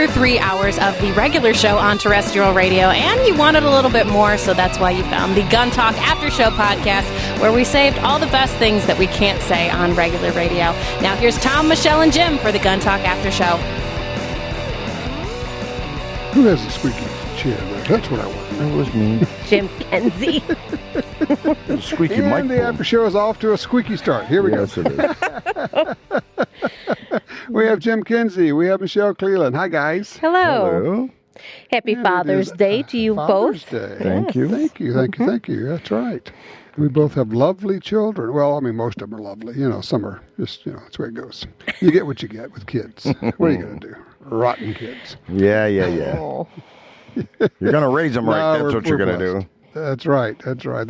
through 3 hours of the regular show on terrestrial radio, and you wanted a little bit more, so that's why you found the Gun Talk After Show podcast, where we saved all the best things that we can't say on regular radio. Now here's Tom, Michelle, and Jim for the Gun Talk After Show. Who has a squeaky chair there? That's what I want. That was me. Jim Kenzie. Squeaky And mic. the after show is off to a squeaky start. Here we Yes, go. it is. We have Jim Kinsey. We have Michelle Cleland. Hi, guys. Hello. Happy And it Father's is, Day to you Father's both. Day. Thank you. Thank you. Thank you. Thank you. That's right. We both have lovely children. Well, I mean, most of them are lovely. You know, some are just, you know, that's the way it goes. You get what you get with kids. What are you going to do? Rotten kids. Yeah. Oh. You're going to raise them right. No, That's what you're going to blessed. do. That's right. That's right.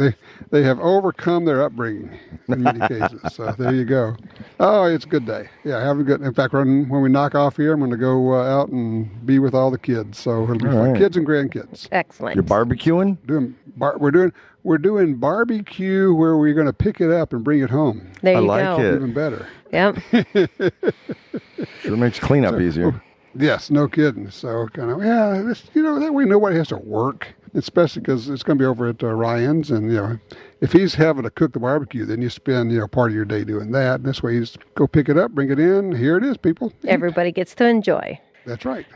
They have overcome their upbringing in many cases. So there you go. Oh, it's a good day. Yeah, having a good. In fact, when we knock off here, I'm going to go out and be with all the kids. So it'll be All fun. right. Kids and grandkids. Excellent. You're barbecuing? We're doing barbecue where we're going to pick it up and bring it home. There I you like go. it. Even better. Yep. Sure makes cleanup easier. Yes, no kidding. So kind of that way nobody has to work, especially because it's going to be over at Ryan's, and if he's having to cook the barbecue, then you spend part of your day doing that. And this way, you just go pick it up, bring it in. Here it is, people. Eat. Everybody gets to enjoy. That's right.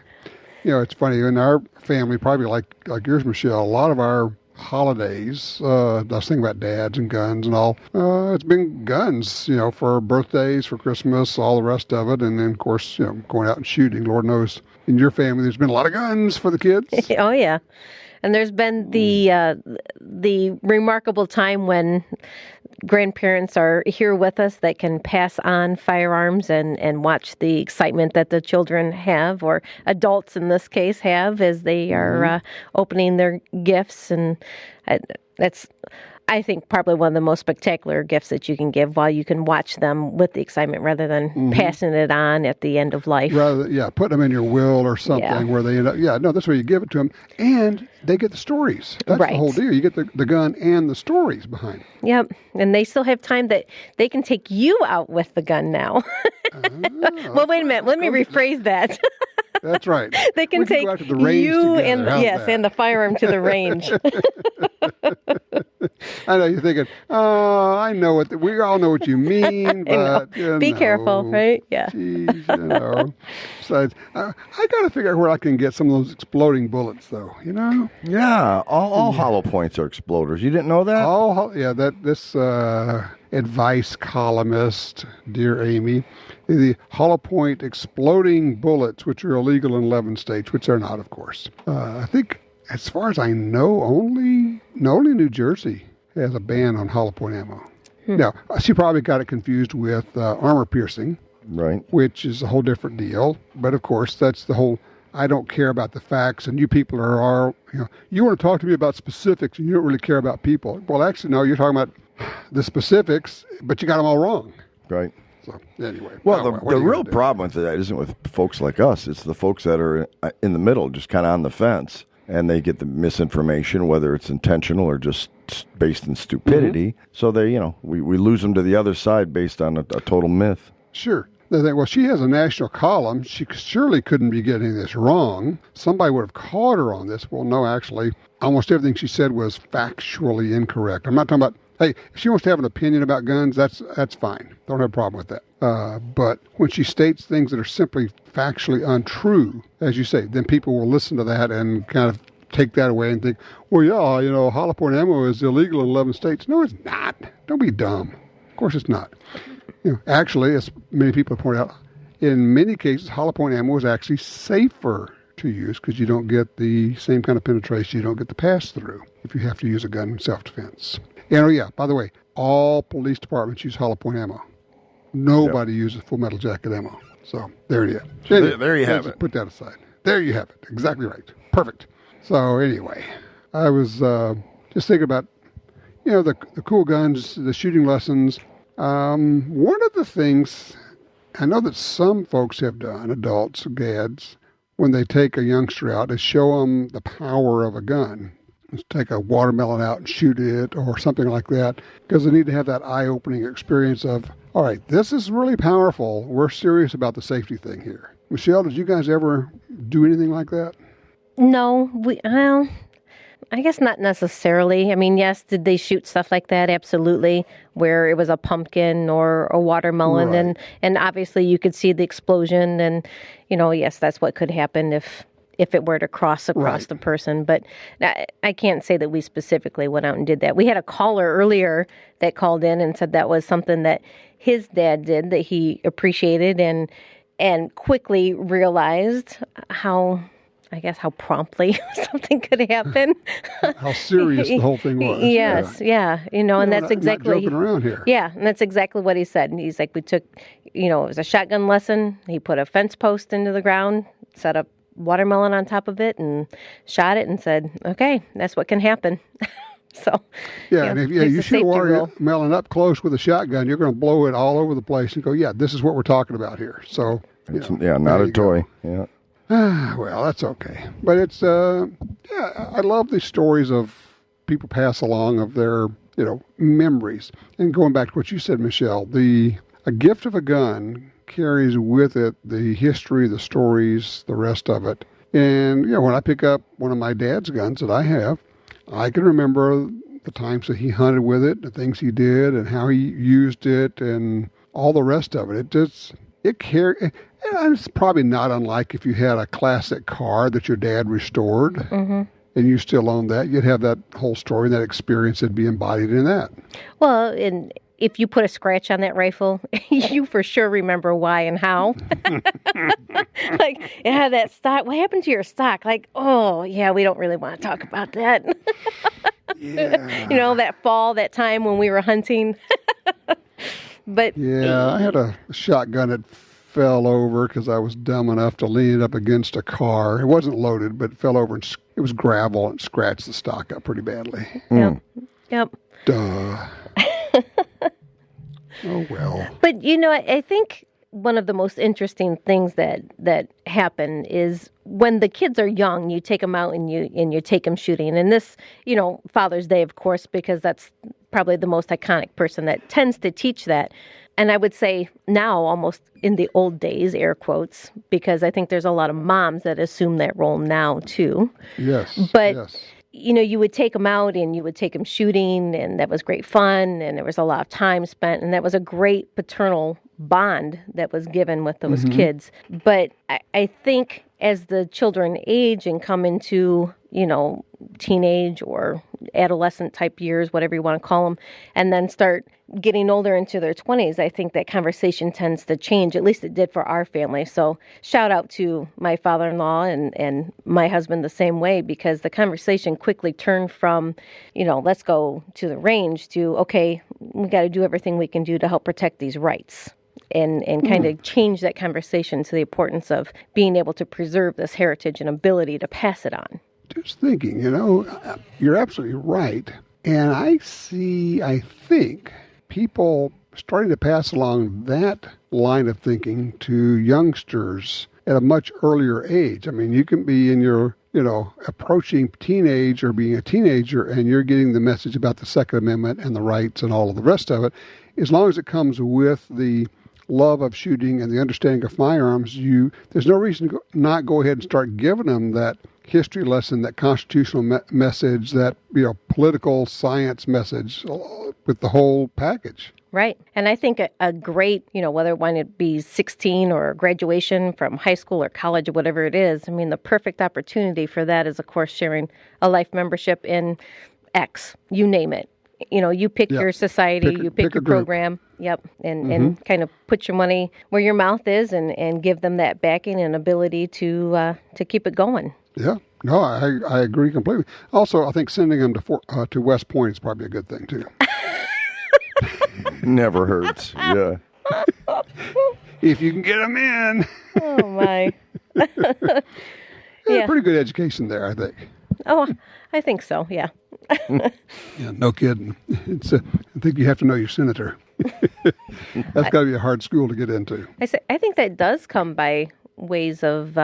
It's funny in our family, probably like yours, Michelle. A lot of our holidays, I was thinking about dads and guns and all. It's been guns, for birthdays, for Christmas, all the rest of it. And then, of course, going out and shooting. Lord knows in your family, there's been a lot of guns for the kids. Oh, yeah. And there's been the remarkable time when grandparents are here with us that can pass on firearms and watch the excitement that the children have, or adults in this case have, as they are opening their gifts. And that's, I think, probably one of the most spectacular gifts that you can give, while you can watch them with the excitement rather than passing it on at the end of life. Rather, put them in your will or something where they end up, that's where you give it to them. And they get the stories. That's Right. the whole deal. You get the gun and the stories behind it. Yep. And they still have time that they can take you out with the gun now. Well, wait a minute. Let me rephrase that. That's right. They can We take go out to the range you together. How's that? and the firearm to the range. I know you're thinking, I know we all know what you mean, but Be careful, right? Yeah. Geez, Besides, I got to figure out where I can get some of those exploding bullets, though. Yeah, all hollow points are exploders. You didn't know that? This advice columnist, dear Amy, the hollow point exploding bullets, which are illegal in 11 states, which they're not, of course. I think, as far as I know, only New Jersey has a ban on hollow point ammo. Now, she probably got it confused with armor piercing, Right. which is a whole different deal. But of course, that's the whole, I don't care about the facts, and you people are you want to talk to me about specifics, and you don't really care about people. Well, actually, no, you're talking about the specifics, but you got them all wrong. Right. So anyway. Well, what the are you real gonna do? problem with that isn't with folks like us. It's the folks that are in the middle, just kind of on the fence, and they get the misinformation, whether it's intentional or just based in stupidity. So they, we lose them to the other side based on a total myth. Sure. They think, well, she has a national column. She surely couldn't be getting this wrong. Somebody would have caught her on this. Well, no, actually, almost everything she said was factually incorrect. I'm not talking about, hey, if she wants to have an opinion about guns, that's fine. Don't have a problem with that. But when she states things that are simply factually untrue, as you say, then people will listen to that and kind of take that away and think, well, yeah, hollow point ammo is illegal in 11 states. No, it's not. Don't be dumb. Of course it's not. Actually, as many people have pointed out, in many cases, hollow point ammo is actually safer to use because you don't get the same kind of penetration. You don't get the pass-through if you have to use a gun in self-defense. And, by the way, all police departments use hollow point ammo. Nobody uses full metal jacket ammo. So there you go. Anyway, there you have let's it. Put that aside. There you have it. Exactly right. Perfect. So anyway, I was just thinking about, the cool guns, the shooting lessons. One of the things I know that some folks have done, adults, gads, when they take a youngster out, is show them the power of a gun. take a watermelon out and shoot it or something like that, because they need to have that eye-opening experience of, all right, this is really powerful. We're serious about the safety thing here. Michelle, did you guys ever do anything like that? No, well, I guess not necessarily. I mean, yes, did they shoot stuff like that? Absolutely. Where it was a pumpkin or a watermelon, Right. and obviously you could see the explosion, and yes, that's what could happen if it were to cross across Right. the person. But I can't say that we specifically went out and did that. We had a caller earlier that called in and said that was something that his dad did that he appreciated and quickly realized how promptly something could happen. How serious the whole thing was. Yes, yeah. And that's not exactly. joking around here. Yeah, and that's exactly what he said. And he's like, we took, it was a shotgun lesson. He put a fence post into the ground, set up watermelon on top of it, and shot it, and said, okay, that's what can happen. So, Yeah, and if it's you a shoot a safety rule. watermelon up close with a shotgun, you're going to blow it all over the place and go, yeah, this is what we're talking about here. So, It's, not there a you go. toy. Yeah. Well, that's okay. But it's, I love these stories of people pass along of their, memories. And going back to what you said, Michelle, a gift of a gun carries with it the history, the stories, the rest of it. And, when I pick up one of my dad's guns that I have, I can remember the times that he hunted with it, the things he did, and how he used it, and all the rest of it. It's probably not unlike if you had a classic car that your dad restored, and you still own that. You'd have that whole story, that experience would be embodied in that. Well, and if you put a scratch on that rifle, you for sure remember why and how. Like, it had that stock. What happened to your stock? Like, oh, yeah, we don't really want to talk about that. Yeah. That fall, that time when we were hunting. But Yeah, I had a shotgun that fell over because I was dumb enough to lean it up against a car. It wasn't loaded, but it fell over and it was gravel and scratched the stock up pretty badly. Yep. Duh. Oh, well. But I think one of the most interesting things that happen is when the kids are young, you take them out and you take them shooting. And this, Father's Day, of course, because that's probably the most iconic person that tends to teach that. And I would say now, almost in the old days, air quotes, because I think there's a lot of moms that assume that role now too. Yes. But yes. You would take them out and you would take them shooting, and that was great fun, and there was a lot of time spent, and that was a great paternal bond that was given with those kids. But I think as the children age and come into, teenage or adolescent type years, whatever you want to call them, and then start getting older into their 20s, I think that conversation tends to change. At least it did for our family. So shout out to my father-in-law and my husband the same way, because the conversation quickly turned from, let's go to the range to, okay, we got to do everything we can do to help protect these rights. And kind of change that conversation to the importance of being able to preserve this heritage and ability to pass it on. Just thinking, you're absolutely right. And I think people starting to pass along that line of thinking to youngsters at a much earlier age. I mean, you can be in your, approaching teenage or being a teenager, and you're getting the message about the Second Amendment and the rights and all of the rest of it. As long as it comes with the love of shooting and the understanding of firearms, there's no reason to not go ahead and start giving them that history lesson, that constitutional message, that political science message with the whole package. Right. And I think a great, whether it be 16 or graduation from high school or college or whatever it is, I mean, the perfect opportunity for that is, of course, sharing a life membership in X, you name it. You pick your society, you pick your program. Yep. And kind of put your money where your mouth is and give them that backing and ability to keep it going. Yeah. No, I agree completely. Also, I think sending them to West Point is probably a good thing, too. Never hurts. Yeah. If you can get them in. Oh, my. Yeah. Pretty good education there, I think. Oh, I think so, yeah. Yeah, no kidding. I think you have to know your senator. That's got to be a hard school to get into. I think that does come by ways of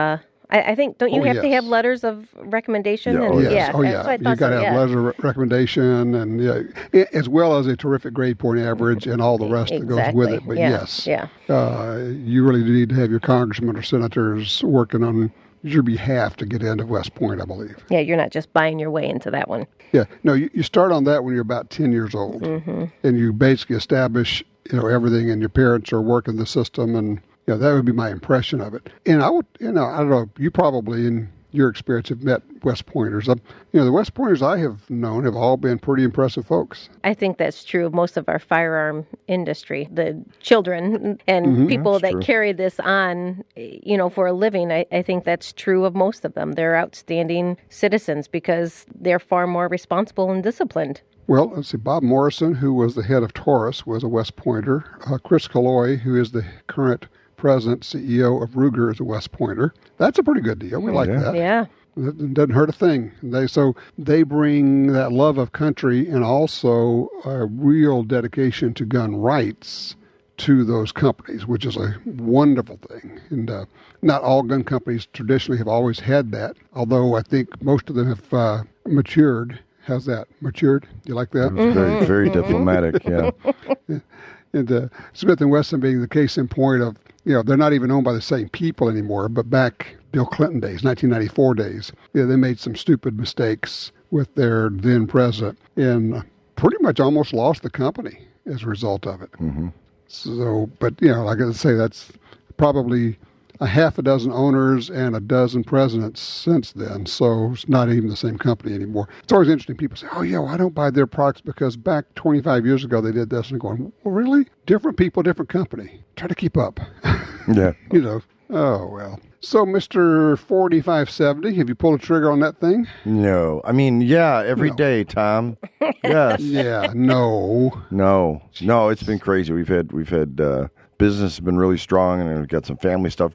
I think, don't you Oh, have to have yes. letters of recommendation? Yeah, And, oh, Yes. yeah. Oh, that's what I yeah. thought You got to so, have yeah. letter of recommendation, and as well as a terrific grade point average and all the rest that goes with it. But Yeah. yes, Yeah. you really do need to have your congressmen or senators working on your behalf to get into West Point, I believe. Yeah, you're not just buying your way into that one. Yeah. No, you start on that when you're about 10 years old, and you basically establish, everything, and your parents are working the system, and that would be my impression of it. And I would, I don't know, you probably in your experience have met West Pointers. The West Pointers I have known have all been pretty impressive folks. I think that's true of most of our firearm industry. The children and people That's that true. carry this on, for a living, I think that's true of most of them. They're outstanding citizens because they're far more responsible and disciplined. Well, let's see, Bob Morrison, who was the head of Taurus, was a West Pointer. Chris Calloy, who is the current president, CEO of Ruger, is a West Pointer. That's a pretty good deal. We like Yeah. that. Yeah. It doesn't hurt a thing. They bring that love of country and also a real dedication to gun rights to those companies, which is a wonderful thing. And not all gun companies traditionally have always had that, although I think most of them have matured. How's that? Matured? Do you like that? Very, very diplomatic. Yeah. And Smith & Wesson being the case in point of, they're not even owned by the same people anymore, but back Bill Clinton days, 1994 days, they made some stupid mistakes with their then president and pretty much almost lost the company as a result of it. Mm-hmm. So, but, like I say, that's probably a half a dozen owners and a dozen presidents since then. So it's not even the same company anymore. It's always interesting. People say, oh, yeah, well, I don't buy their products because back 25 years ago they did this. And going, well, really? Different people, different company. Try to keep up. Yeah. Oh, well. So, Mr. 4570, have you pulled a trigger on that thing? No. I mean, yeah, every day, Tom. Yes. Yeah, no. No, it's been crazy. We've had business has been really strong, and we've got some family stuff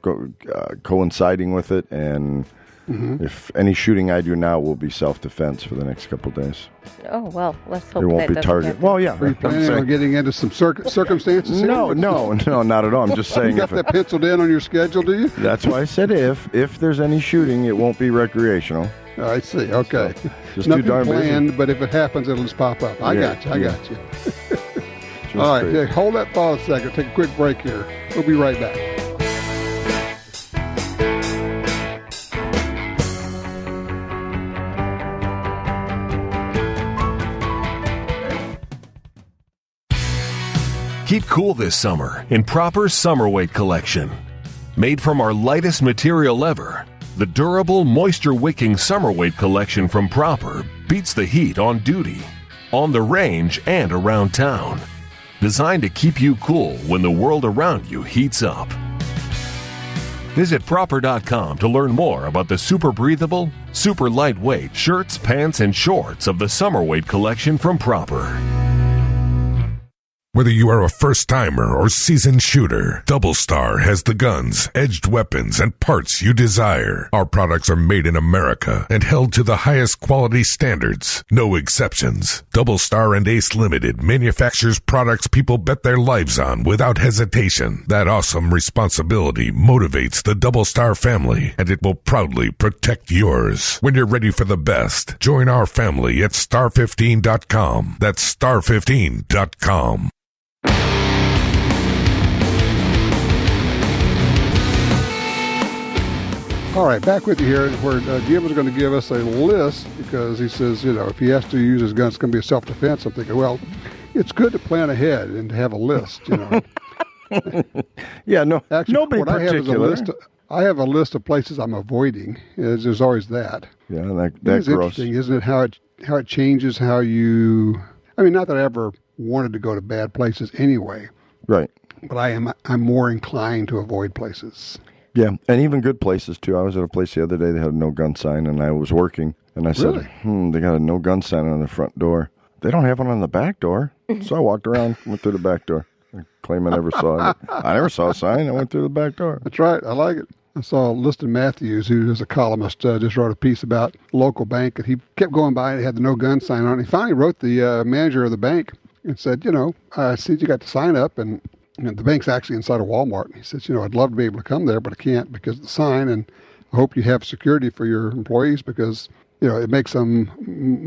coinciding with it. And if any shooting I do now will be self-defense for the next couple of days. Oh, well, let's hope It won't that be doesn't target. happen. Well, yeah. Are you planning on getting into some circumstances here? No, not at all. I'm just You saying. got that penciled in on your schedule, do you? That's why I said if there's any shooting, it won't be recreational. I see. Okay. Just Nothing too darn busy. planned, but if it happens, it'll just pop up. I got you. Just All right. crazy. Yeah, hold that thought a second. Take a quick break here. We'll be right back. Keep cool this summer in Proper's Summer Weight Collection. Made from our lightest material ever, the durable, moisture-wicking Summer Weight Collection from Proper beats the heat on duty, on the range, and around town. Designed to keep you cool when the world around you heats up. Visit Proper.com to learn more about the super breathable, super lightweight shirts, pants, and shorts of the Summer Weight Collection from Proper. Whether you are a first-timer or seasoned shooter, Double Star has the guns, edged weapons, and parts you desire. Our products are made in America and held to the highest quality standards. No exceptions. Double Star and Ace Limited manufactures products people bet their lives on without hesitation. That awesome responsibility motivates the Double Star family, and it will proudly protect yours. When you're ready for the best, join our family at star15.com. That's star15.com. All right, back with you here, where Jim is going to give us a list because he says, if he has to use his gun, it's going to be a self-defense. I'm thinking, well, it's good to plan ahead and to have a list, Yeah, no, Actually, nobody what I have is a particular. list. I have a list of places I'm avoiding. There's always that. Yeah, It that is gross. interesting, isn't it? How it changes how you. I mean, not that I ever wanted to go to bad places anyway, Right. but I'm more inclined to avoid places. Yeah, and even good places too. I was at a place the other day that had a no gun sign, and I was working, and I said, Really? they got a no gun sign on the front door. They don't have one on the back door. So I walked around, went through the back door. I claim I never saw it. I never saw a sign. I went through the back door. That's right. I like it. I saw Liston Matthews, who is a columnist, just wrote a piece about a local bank, and he kept going by and it had the no gun sign on it. He finally wrote the manager of the bank and said, I see you got the sign up, and the bank's actually inside of Walmart. And he says, I'd love to be able to come there, but I can't because of the sign. And I hope you have security for your employees because, it makes them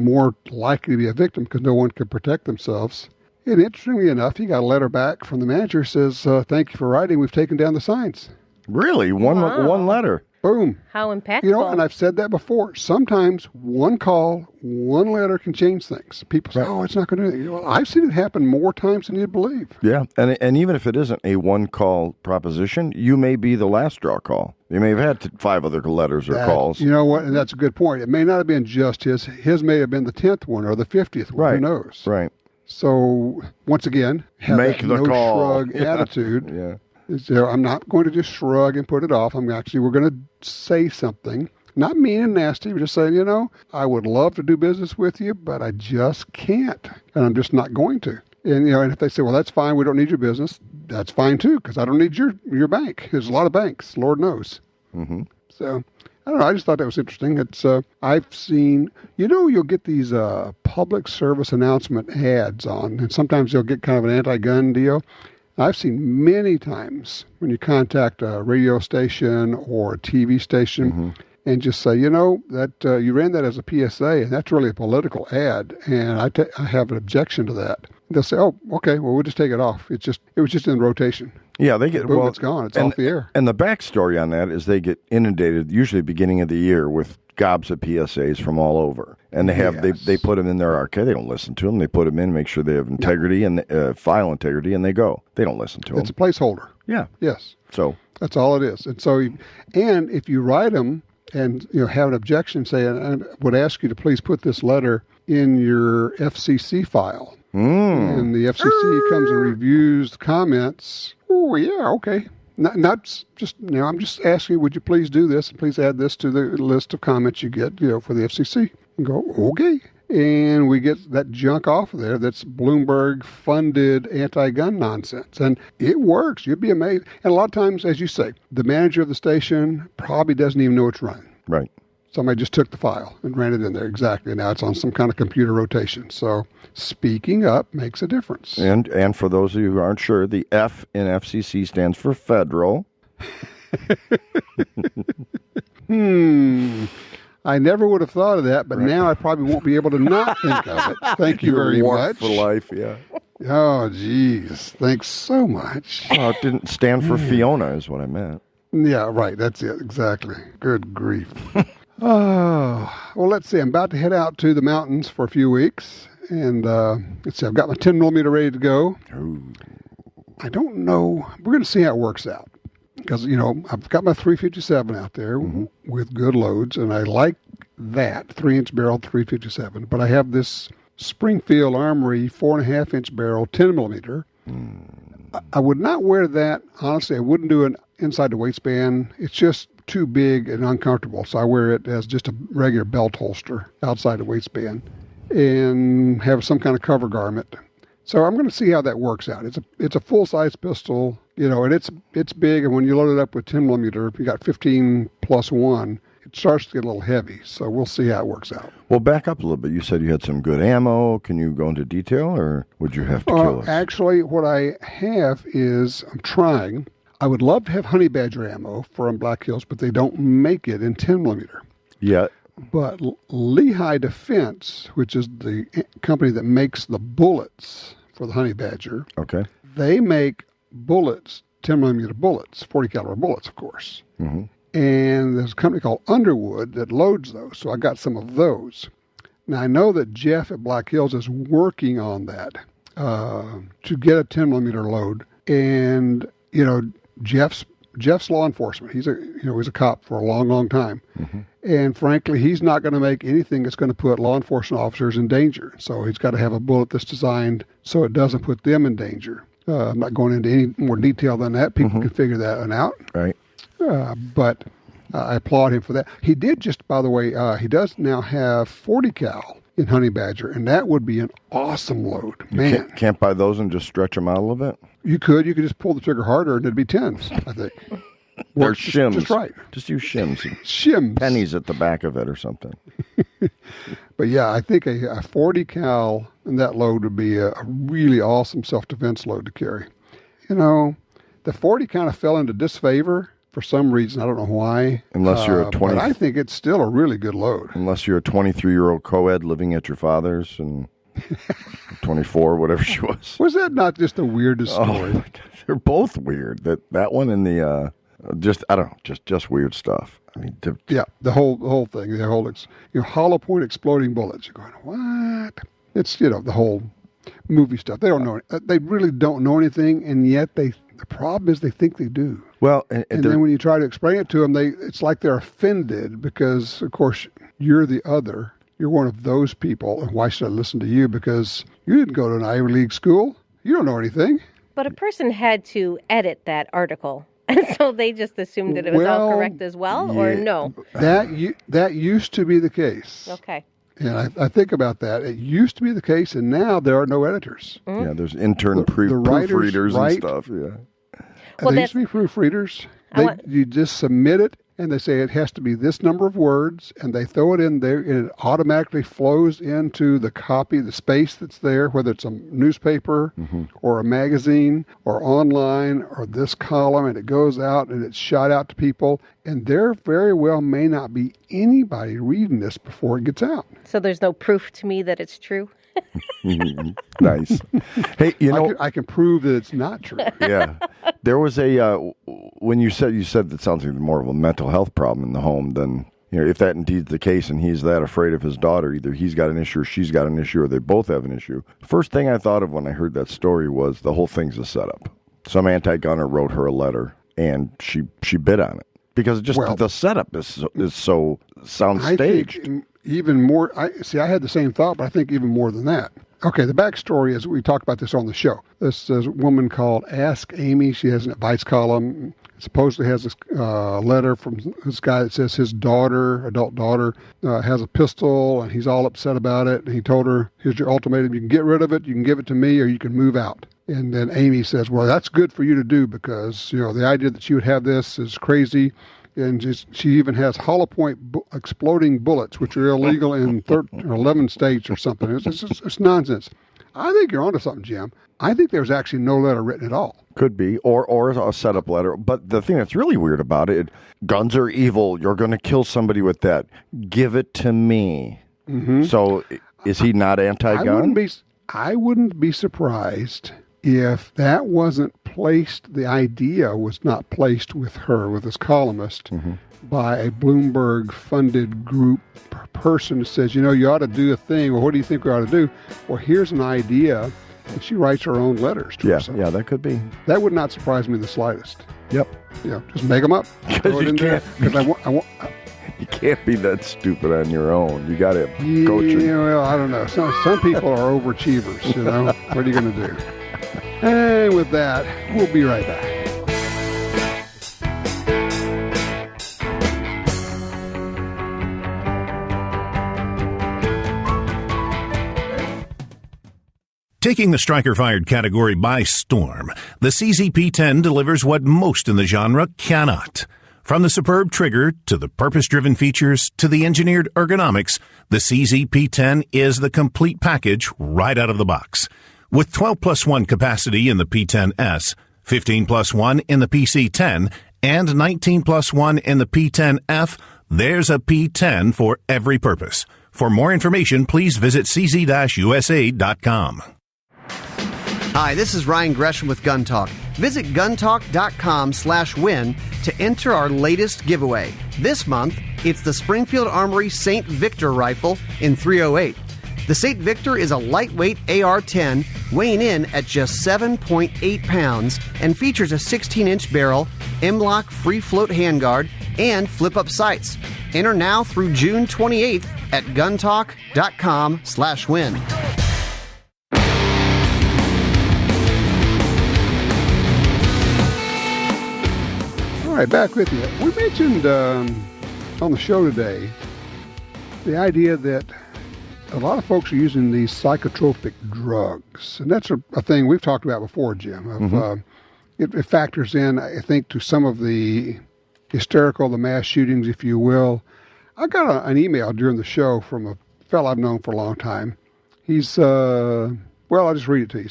more likely to be a victim because no one can protect themselves. And interestingly enough, he got a letter back from the manager says, thank you for writing. We've taken down the signs. Really? One letter? Boom. How impactful. And I've said that before. Sometimes one call, one letter can change things. People say, it's not going to do it. I've seen it happen more times than you'd believe. Yeah. And even if it isn't a one-call proposition, you may be the last straw call. You may have had 5 other letters or calls. You know what? And that's a good point. It may not have been just his. His may have been the 10th one or the 50th one. Right. Who knows? Right. So, once again, have Make that the no call. shrug attitude. Yeah. So I'm not going to just shrug and put it off. We're going to say something. Not mean and nasty, but just saying, I would love to do business with you, but I just can't. And I'm just not going to. And, and if they say, well, that's fine, we don't need your business, that's fine too, because I don't need your bank. There's a lot of banks, Lord knows. Mm-hmm. So, I don't know, I just thought that was interesting. It's I've seen, you'll get these public service announcement ads on, and sometimes you'll get kind of an anti-gun deal. I've seen many times when you contact a radio station or a TV station and just say, that you ran that as a PSA, and that's really a political ad, and I have an objection to that. They'll say, oh, okay, well, we'll just take it off. It was just in rotation. Yeah, they get, boom, it's gone. It's off the air. And the backstory on that is they get inundated, usually beginning of the year, with gobs of PSAs from all over. And they put them in their archive. They don't listen to them. They put them in, make sure they have integrity and file integrity, and they go. They don't listen to them. It's a placeholder. Yeah. Yes. So that's all it is. And so, and if you write them and have an objection, say, I would ask you to please put this letter in your FCC file. And the FCC comes and reviews the comments. Oh, yeah, okay. Not just, I'm just asking, would you please do this and please add this to the list of comments you get, for the FCC? And go, okay. And we get that junk off of there that's Bloomberg-funded anti-gun nonsense. And it works. You'd be amazed. And a lot of times, as you say, the manager of the station probably doesn't even know it's running. Right. Somebody just took the file and ran it in there. Exactly. Now it's on some kind of computer rotation. So speaking up makes a difference. And for those of you who aren't sure, the F in FCC stands for federal. I never would have thought of that, but now I probably won't be able to not think of it. Thank you very much. For life, yeah. Oh, geez. Thanks so much. Well, it didn't stand for Fiona is what I meant. Yeah, right. That's it. Exactly. Good grief. Oh, well, let's see. I'm about to head out to the mountains for a few weeks. And let's see. I've got my 10 millimeter ready to go. Ooh. I don't know. We're going to see how it works out. Because, I've got my 357 out there with good loads. And I like that 3-inch barrel 357. But I have this Springfield Armory 4.5-inch barrel 10 millimeter. I would not wear that. Honestly, I wouldn't do it inside the waistband. It's just too big and uncomfortable. So I wear it as just a regular belt holster outside the waistband and have some kind of cover garment. So I'm going to see how that works out. It's a full-size pistol, and it's big. And when you load it up with 10 millimeter, if you got 15 plus 1, it starts to get a little heavy. So we'll see how it works out. Well, back up a little bit. You said you had some good ammo. Can you go into detail, or would you have to kill us? Actually, what I have is I'm trying. I would love to have honey badger ammo from Black Hills, but they don't make it in 10 millimeter. Yeah. But Lehigh Defense, which is the company that makes the bullets for the honey badger, okay, they make bullets, 10 millimeter bullets, 40 caliber bullets, of course. Mm-hmm. And there's a company called Underwood that loads those. So I got some of those. Now I know that Jeff at Black Hills is working on that to get a 10 millimeter load. And, Jeff's law enforcement. He's a cop for a long, long time. Mm-hmm. And frankly, he's not going to make anything that's going to put law enforcement officers in danger. So he's got to have a bullet that's designed so it doesn't put them in danger. I'm not going into any more detail than that. People can figure that one out. Right. But I applaud him for that. He did just, by the way, he does now have 40 cal in honey badger, and that would be an awesome load. Man, can't buy those and just stretch them out a little bit? You could just pull the trigger harder and it'd be 10s, I think. They're shims. Just right. Just use shims. Shims. Pennies at the back of it or something. But yeah, I think a 40 cal in that load would be a really awesome self-defense load to carry. The 40 kind of fell into disfavor for some reason. I don't know why. Unless you're a 20. But I think it's still a really good load. Unless you're a 23-year-old co-ed living at your father's and 24, whatever she was. Was that not just the weirdest story? Oh, my God. They're both weird. That one and the I don't know, just weird stuff. I mean, yeah, the whole thing, the whole hollow point exploding bullets. You're going, what? It's the whole movie stuff. They don't know. They really don't know anything, and yet the problem is they think they do. Well, and then when you try to explain it to them, it's like they're offended because, of course, you're the other. You're one of those people, and why should I listen to you? Because you didn't go to an Ivy League school. You don't know anything. But a person had to edit that article, and so they just assumed that it was all correct as well, or no? That used to be the case. Okay. And I think about that. It used to be the case, and now there are no editors. Mm-hmm. Yeah, there's intern proofreaders and stuff. Yeah. Well, there used to be proofreaders. You just submit it, and they say it has to be this number of words, and they throw it in there, and it automatically flows into the copy, the space that's there, whether it's a newspaper or a magazine or online or this column, and it goes out and it's shot out to people, and there very well may not be anybody reading this before it gets out. So there's no proof to me that it's true? Nice. Hey, I can prove that it's not true. Yeah. There was when you said that sounds like more of a mental health problem in the home than, if that indeed the case and he's that afraid of his daughter, either he's got an issue or she's got an issue or they both have an issue. First thing I thought of when I heard that story was the whole thing's a setup. Some anti-gunner wrote her a letter and she bid on it because the setup is so sound staged. I think even more, I had the same thought, but I think even more than that. Okay, the backstory is we talked about this on the show. This is a woman called Ask Amy. She has an advice column. Supposedly has this letter from this guy that says his adult daughter, has a pistol, and he's all upset about it. And he told her, here's your ultimatum. You can get rid of it, you can give it to me, or you can move out. And then Amy says, well, that's good for you to do because, the idea that she would have this is crazy. And she even has hollow point exploding bullets, which are illegal in 11 states or something. It's nonsense. I think you're onto something, Jim. I think there's actually no letter written at all. Could be, or a setup letter. But the thing that's really weird about it, guns are evil. You're going to kill somebody with that. Give it to me. Mm-hmm. So is he not anti-gun? I wouldn't be surprised if that wasn't placed, the idea was not placed with her, with this columnist, by a Bloomberg-funded group person who says, you ought to do a thing. Well, what do you think we ought to do? Well, here's an idea. And she writes her own letters to herself. Yeah, that could be. That would not surprise me the slightest. Yep. Just make them up. Because you can't. You can't be that stupid on your own. You got to coach it. Well, I don't know. Some people are overachievers, What are you going to do? And with that, we'll be right back. Taking the striker-fired category by storm, the CZP-10 delivers what most in the genre cannot. From the superb trigger to the purpose-driven features to the engineered ergonomics, the CZP-10 is the complete package right out of the box. With 12+1 capacity in the P10S, 15+1 in the PC-10, and 19+1 in the P10F, there's a P10 for every purpose. For more information, please visit cz-usa.com. Hi, this is Ryan Gresham with Gun Talk. Visit guntalk.com/win to enter our latest giveaway. This month, it's the Springfield Armory St. Victor rifle in .308. The St. Victor is a lightweight AR-10 weighing in at just 7.8 pounds and features a 16-inch barrel, M-LOK free float handguard, and flip-up sights. Enter now through June 28th at guntalk.com/win. All right, back with you. We mentioned on the show today the idea that a lot of folks are using these psychotropic drugs. And that's a thing we've talked about before, Jim. It factors in, I think, to some of the hysterical, the mass shootings, if you will. I got an email during the show from a fellow I've known for a long time. He's, I'll just read it to you.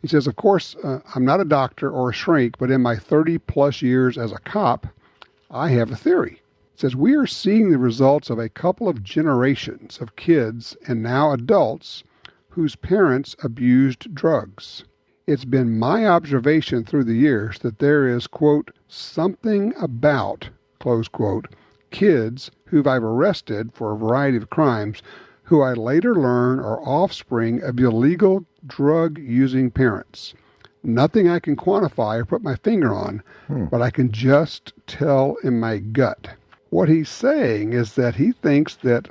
He says, of course, I'm not a doctor or a shrink, but in my 30-plus years as a cop, I have a theory. It says, we are seeing the results of a couple of generations of kids and now adults whose parents abused drugs. It's been my observation through the years that there is, quote, something about, close quote, kids who I've arrested for a variety of crimes who I later learn are offspring of illegal drug-using parents. Nothing I can quantify or put my finger on, but I can just tell in my gut. What he's saying is that he thinks that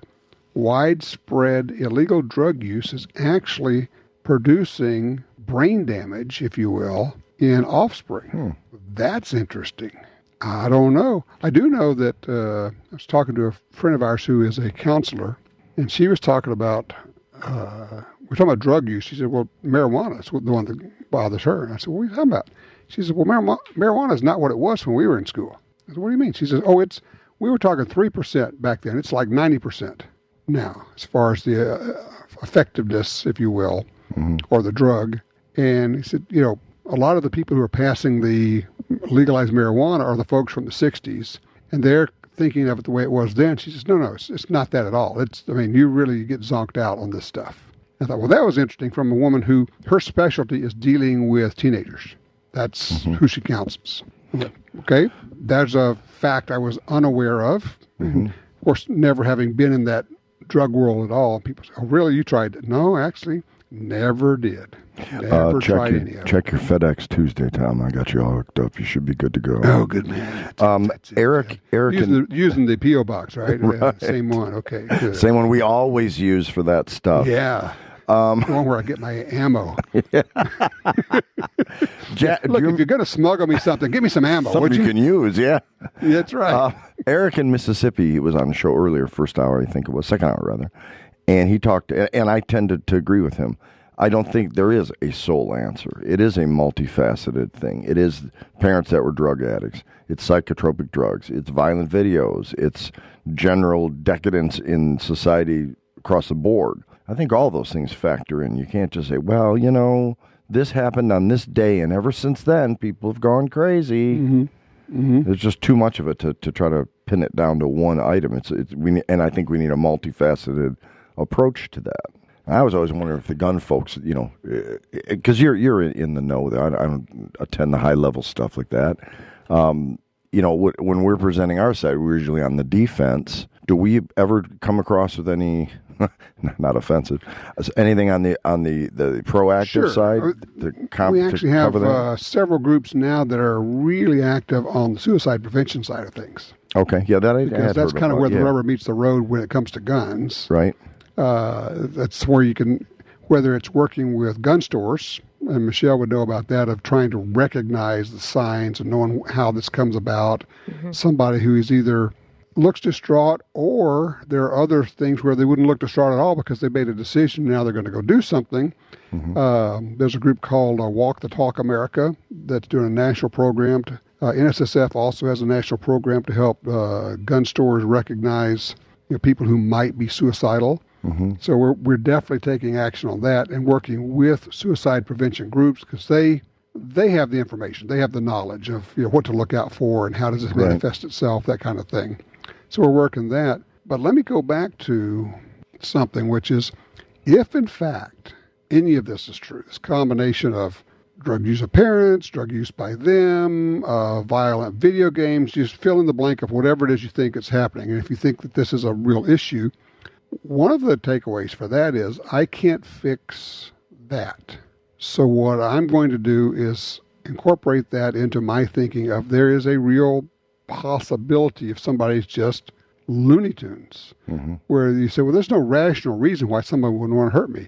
widespread illegal drug use is actually producing brain damage, if you will, in offspring. That's interesting. I don't know. I do know that I was talking to a friend of ours who is a counselor, and she was talking about, we're talking about drug use. She said, well, marijuana is the one that bothers her. And I said, well, what are you talking about? She said, well, marijuana is not what it was when we were in school. I said, what do you mean? She says, we were talking 3% back then. It's like 90% now, as far as the effectiveness, if you will, or the drug. And he said, a lot of the people who are passing the legalized marijuana are the folks from the 60s, and they're thinking of it the way it was then. She says, no, it's not that at all. You really get zonked out on this stuff. I thought, well, that was interesting from a woman who, her specialty is dealing with teenagers. That's who she counsels. Okay, that's a fact I was unaware of. Of course, never having been in that drug world at all. People say, oh, really, you tried it? No, actually, never did. Never tried any of it. Check your FedEx Tuesday, Tom. I got you all hooked up. You should be good to go. Oh, good man. That's Eric, using the P.O. box, right? Right. Same one. Okay, good. Same one we always use for that stuff. Yeah. The one where I get my ammo. Look, if you're going to smuggle me something, give me some ammo. Something you can use, yeah. That's right. Eric in Mississippi, he was on the show earlier, first hour, I think it was, second hour rather, and he talked, and I tended to agree with him. I don't think there is a sole answer. It is a multifaceted thing. It is parents that were drug addicts. It's psychotropic drugs. It's violent videos. It's general decadence in society across the board. I think all those things factor in. You can't just say, well, this happened on this day, and ever since then, people have gone crazy. There's just too much of it to try to pin it down to one item. And I think we need a multifaceted approach to that. I was always wondering if the gun folks, because you're in the know. I don't attend the high level stuff like that. When we're presenting our side, we're usually on the defense. Do we ever come across with any, not offensive, anything on the proactive side? We actually have several groups now that are really active on the suicide prevention side of things. Okay, yeah, because that's kind of where the rubber meets the road when it comes to guns. Right. That's where you can, whether it's working with gun stores, and Michelle would know about that, of trying to recognize the signs and knowing how this comes about. Somebody who is either looks distraught, or there are other things where they wouldn't look distraught at all because they made a decision, now they're going to go do something. There's a group called Walk the Talk America that's doing a national program. NSSF also has a national program to help gun stores recognize people who might be suicidal. So we're definitely taking action on that and working with suicide prevention groups, because they have the information, they have the knowledge of what to look out for and how does this manifest itself, that kind of thing. So we're working that. But let me go back to something, which is, if in fact any of this is true, this combination of drug use of parents, drug use by them, violent video games, just fill in the blank of whatever it is you think is happening. And if you think that this is a real issue, one of the takeaways for that is, I can't fix that. So what I'm going to do is incorporate that into my thinking of, there is a real possibility if somebody's just Looney Tunes, where you say, well, there's no rational reason why someone would want to hurt me.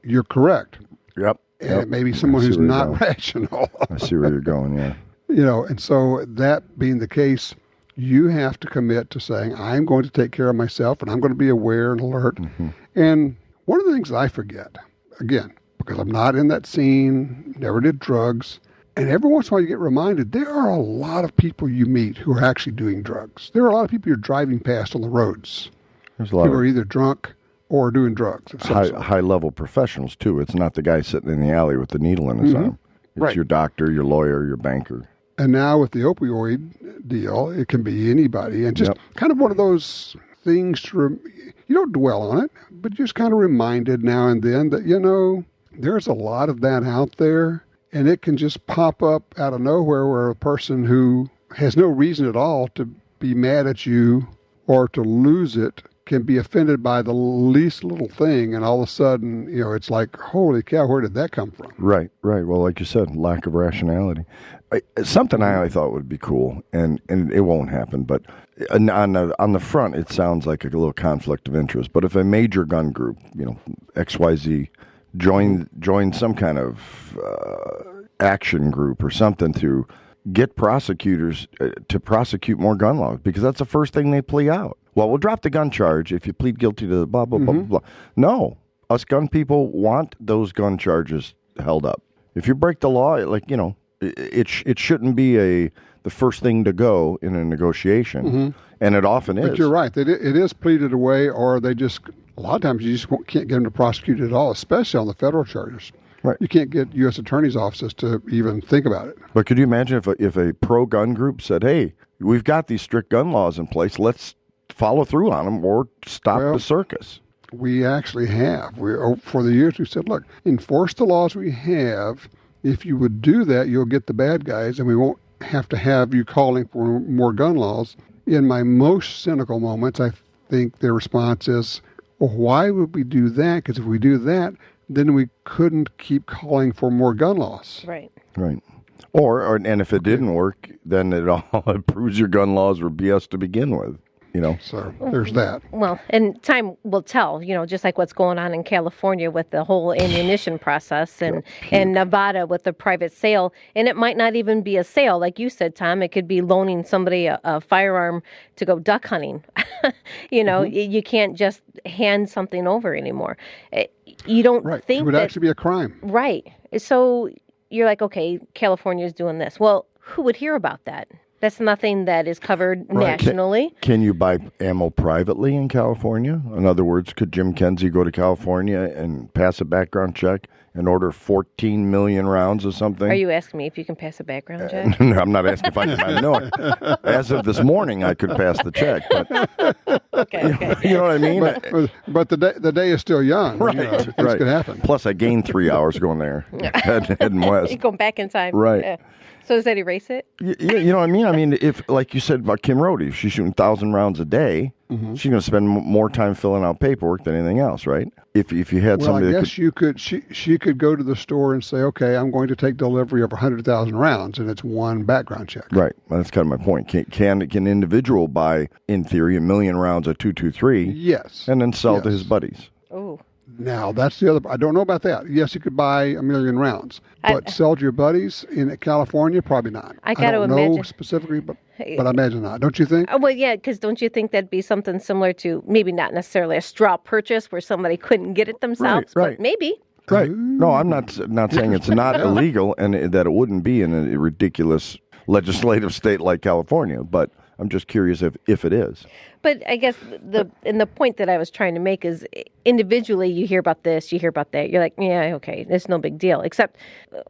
You're correct. Yep. And it may be someone who's not rational. I see where you're going, yeah. And so that being the case, you have to commit to saying, I'm going to take care of myself, and I'm going to be aware and alert. And one of the things I forget, again, because I'm not in that scene, never did drugs, and every once in a while you get reminded, there are a lot of people you meet who are actually doing drugs. There are a lot of people you're driving past on the roads. There's a lot people are either drunk or doing drugs. High-level professionals, too. It's not the guy sitting in the alley with the needle in his arm. It's your doctor, your lawyer, your banker. And now with the opioid deal, it can be anybody. And just kind of one of those things you don't dwell on it, but you're just kind of reminded now and then that, there's a lot of that out there. And it can just pop up out of nowhere where a person who has no reason at all to be mad at you or to lose it can be offended by the least little thing. And all of a sudden, it's like, holy cow, where did that come from? Right. Well, like you said, lack of rationality. Something I thought would be cool, and it won't happen, but on the front, it sounds like a little conflict of interest. But if a major gun group, XYZ, join some kind of action group or something to get prosecutors to prosecute more gun laws, because that's the first thing they plea out. Well, we'll drop the gun charge if you plead guilty to the blah, blah, blah, blah. No, us gun people want those gun charges held up. If you break the law, it shouldn't be the first thing to go in a negotiation, and it often is. But you're right. It is pleaded away, or they just, a lot of times you just can't get them to prosecute at all, especially on the federal charges. Right. You can't get U.S. attorneys' offices to even think about it. But could you imagine if a pro-gun group said, hey, we've got these strict gun laws in place, let's follow through on them or stop the circus? We actually have. For the years, we said, look, enforce the laws we have. If you would do that, you'll get the bad guys, and we won't have to have you calling for more gun laws. In my most cynical moments, I think their response is, well, why would we do that? Because if we do that, then we couldn't keep calling for more gun laws. Right. And if it didn't work, then it proves your gun laws were BS to begin with. So there's that. Well, and time will tell, just like what's going on in California with the whole ammunition process and Nevada with the private sale. And it might not even be a sale. Like you said, Tom, it could be loaning somebody a firearm to go duck hunting. You can't just hand something over anymore. You don't think it would actually be a crime. Right. So you're like, okay, California's doing this. Well, who would hear about that? That's nothing that is covered nationally. Can you buy ammo privately in California? In other words, could Jim Kenzie go to California and pass a background check and order 14 million rounds of something? Are you asking me if you can pass a background check? No, I'm not asking if I can. No, as of this morning, I could pass the check. But, okay. You know what I mean? But the day is still young. Right. Things could happen. Plus, I gained 3 hours going there, heading west. You're going back in time. Right. Yeah. So does that erase it? You know what I mean? I mean, if, like you said about Kim Rhodey, if she's shooting 1,000 rounds a day, she's going to spend more time filling out paperwork than anything else, right? If you had somebody I guess she could go to the store and say, okay, I'm going to take delivery of 100,000 rounds, and it's one background check. Right. Well, that's kind of my point. Can an individual buy, in theory, 1 million rounds of .223? Yes. And then sell to his buddies? Oh. Now, that's the other. I don't know about that. Yes, you could buy 1 million rounds, but sell to your buddies in California, probably not. I don't know imagine specifically, but I imagine not. Don't you think? Well, yeah, because don't you think that'd be something similar to maybe not necessarily a straw purchase where somebody couldn't get it themselves, right. but maybe. Right. No, I'm not saying it's not illegal and that it wouldn't be in a ridiculous legislative state like California, but I'm just curious if it is. But I guess the point that I was trying to make is individually you hear about this, you hear about that. You're like, yeah, okay, it's no big deal. Except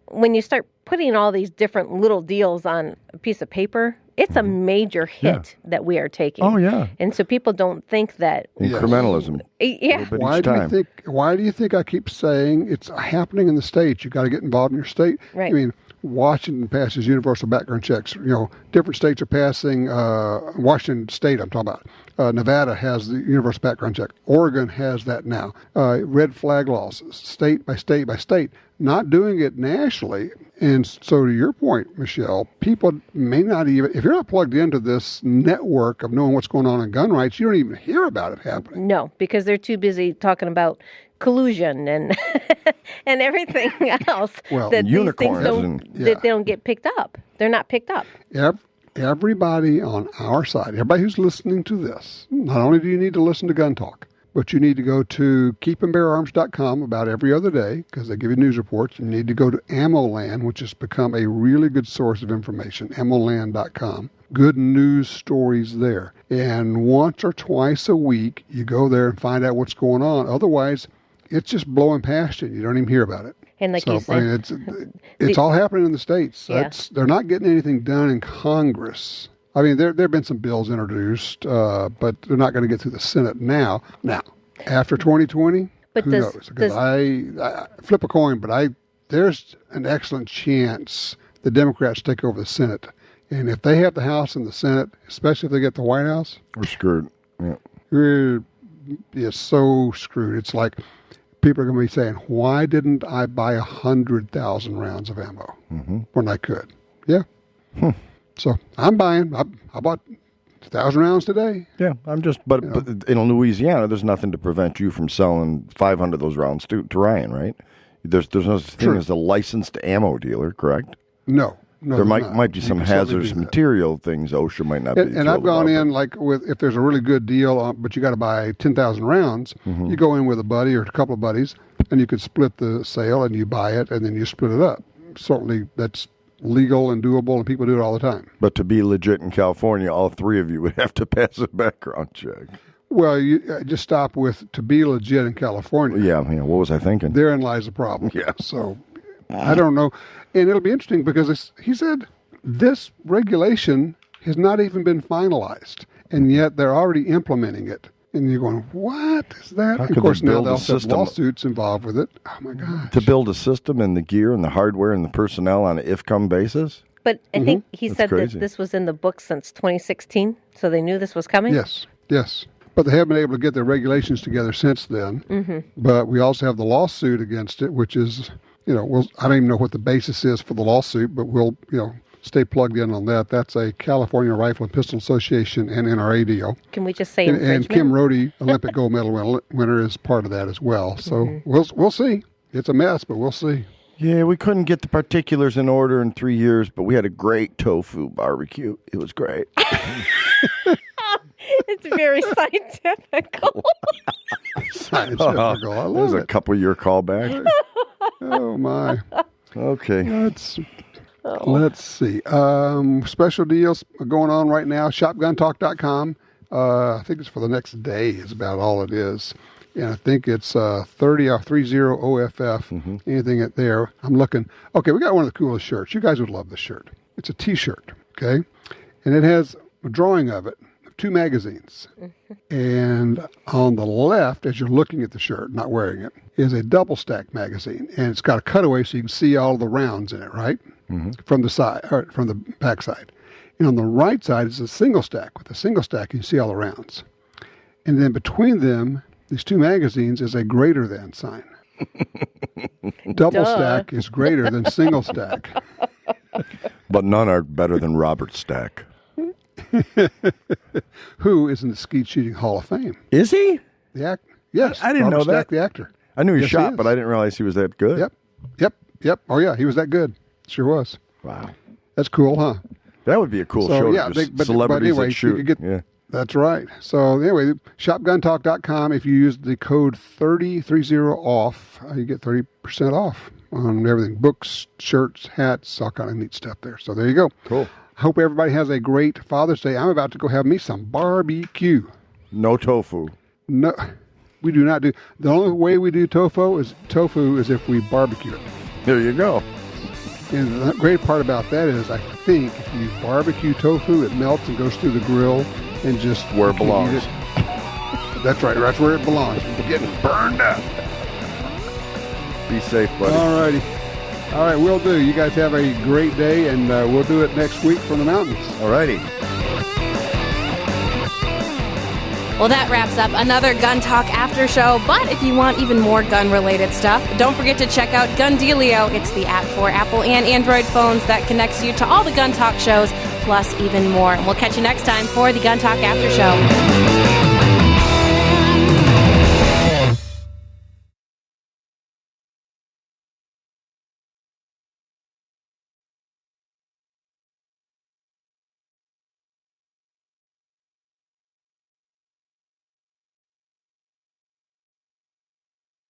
when you start putting all these different little deals on a piece of paper, it's a major hit that we are taking. Oh, yeah. And so people don't think that. Incrementalism. Yeah. Why do you think I keep saying it's happening in the states? You got to get involved in your state. Right. I mean, Washington passes universal background checks. Different states are passing. Washington State, I'm talking about. Nevada has the universal background check. Oregon has that now. Red flag laws, state by state by state. Not doing it nationally. And so to your point, Michelle, people may not even, if you're not plugged into this network of knowing what's going on in gun rights, you don't even hear about it happening. No, because they're too busy talking about collusion and and everything else that these things that they don't get picked up. They're not picked up. Everybody on our side, everybody who's listening to this, not only do you need to listen to Gun Talk, but you need to go to keepandbeararms.com about every other day because they give you news reports. You need to go to AmmoLand, which has become a really good source of information, ammoland.com. Good news stories there. And once or twice a week, you go there and find out what's going on. Otherwise, it's just blowing past you. You don't even hear about it. And like So you said, I mean, it's all happening in the states. Yeah. They're not getting anything done in Congress. I mean, there have been some bills introduced, but they're not going to get through the Senate now. Now, after 2020, But who does- knows? Because I flip a coin, but there's an excellent chance the Democrats take over the Senate. And if they have the House and the Senate, especially if they get the White House, We're screwed. Yeah. we're so screwed. It's like people are going to be saying, why didn't I buy 100,000 rounds of ammo when I could? Yeah. So I'm buying. I bought 1,000 rounds today. Yeah, I'm just, but in Louisiana, there's nothing to prevent you from selling 500 of those rounds to Ryan, right? There's no such thing True. as a licensed ammo dealer, correct? No. There there's might not. be You some can certainly hazardous do that. material things OSHA might not be. And I've gone in like if there's a really good deal, but you got to buy 10,000 rounds. You go in with a buddy or a couple of buddies, and you could split the sale, and you buy it, and then you split it up. Certainly, that's legal and doable, and people do it all the time. But to be legit in California, all three of you would have to pass a background check. Well, you just stop with to be legit in California. Yeah, what was I thinking? Therein lies the problem. Yeah. So I don't know, and it'll be interesting because he said this regulation has not even been finalized, and yet they're already implementing it. And you're going, what is that? How And could of course, they now build a they'll have system? lawsuits involved with it. Oh my gosh! To build a system and the gear and the hardware and the personnel on an if-come basis? but I think he That's said crazy. that this was in the book since 2016, so they knew this was coming. Yes. But they haven't been able to get their regulations together since then. But we also have the lawsuit against it, which is, I don't even know what the basis is for the lawsuit, but we'll, stay plugged in on that. That's a California Rifle and Pistol Association and NRA deal. Can we just say And infringement? Kim Rhodey, Olympic gold medal winner, is part of that as well. So we'll see. It's a mess, but we'll see. Yeah, we couldn't get the particulars in order in 3 years, but we had a great tofu barbecue. It was great. It's very scientific. Scientific. I That was love a it. couple-year callback. Oh my. Okay. Let's see. Special deals going on right now. ShopGunTalk.com. I think it's for the next day is about all it is. And I think it's 30 off 30 OFF. Anything at there. I'm looking. Okay, we got one of the coolest shirts. You guys would love this shirt. It's a T-shirt. Okay. And it has a drawing of it. 2 magazines. And on the left, as you're looking at the shirt, not wearing it, is a double stack magazine. And it's got a cutaway so you can see all the rounds in it, right? From the side, or from the back side. And on the right side is a single stack. With a single stack, you can see all the rounds. And then between them, these 2 magazines is a greater than sign. Double stack is greater than single stack. But none are better than Robert Stack. Who is in the Skeet Shooting Hall of Fame? Is he? The yes, I didn't Robert know Stack, that. the actor. I knew he Yes, shot, is. but I didn't realize he was that good. Yep. Oh yeah, he was that good. Sure was. Wow. That's cool, huh? That would be a cool So show. yeah, to just but celebrities anyway, that shoot. you could get. Yeah. That's right. So anyway, shopguntalk.com. If you use the code 30 off, you get 30% off on everything: books, shirts, hats, all kind of neat stuff there. So there you go. Cool. Hope everybody has a great Father's Day. I'm about to go have me some barbecue. No tofu. No, we do not do. The only way we do tofu is if we barbecue it. There you go. And the great part about that is, I think if you barbecue tofu, it melts and goes through the grill and just Where it you can belongs. eat it. That's right. That's where it belongs. We're getting burned up. Be safe, buddy. All righty. All right, we'll do. You guys have a great day, and we'll do it next week from the mountains. All righty. Well, that wraps up another Gun Talk after show. But if you want even more gun-related stuff, don't forget to check out Gundealio. It's the app for Apple and Android phones that connects you to all the Gun Talk shows, plus even more. And we'll catch you next time for the Gun Talk after show.